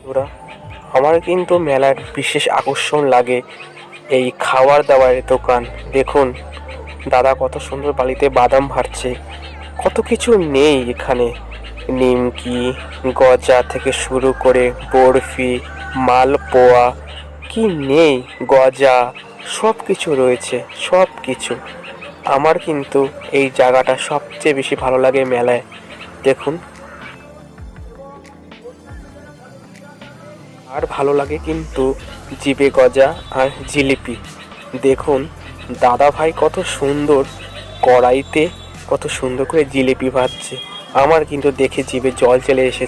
ওরা আমার কিন্তু মেলার বিশেষ আকর্ষণ লাগে এই খাবার দাবারের দোকান। দেখুন দাদা কত সুন্দর বালিতে বাদাম ভাজছে, কত কিছু নেই এখানে। নিমকি, গজা থেকে শুরু করে বরফি, মালপোয়া, কি নেই, গজা, সব কিছু রয়েছে, সব কিছু। আমার কিন্তু এই জায়গাটা সবচেয়ে বেশি ভালো লাগে মেলায়। দেখুন, আর ভালো লাগে কিন্তু জিভে গজা আর জিলিপি। দেখুন দাদা ভাই কত সুন্দর কড়াইতে কত সুন্দর করে জিলিপি ভাজছে। আমার কিন্তু দেখে জিভে জল চলে এসেছে।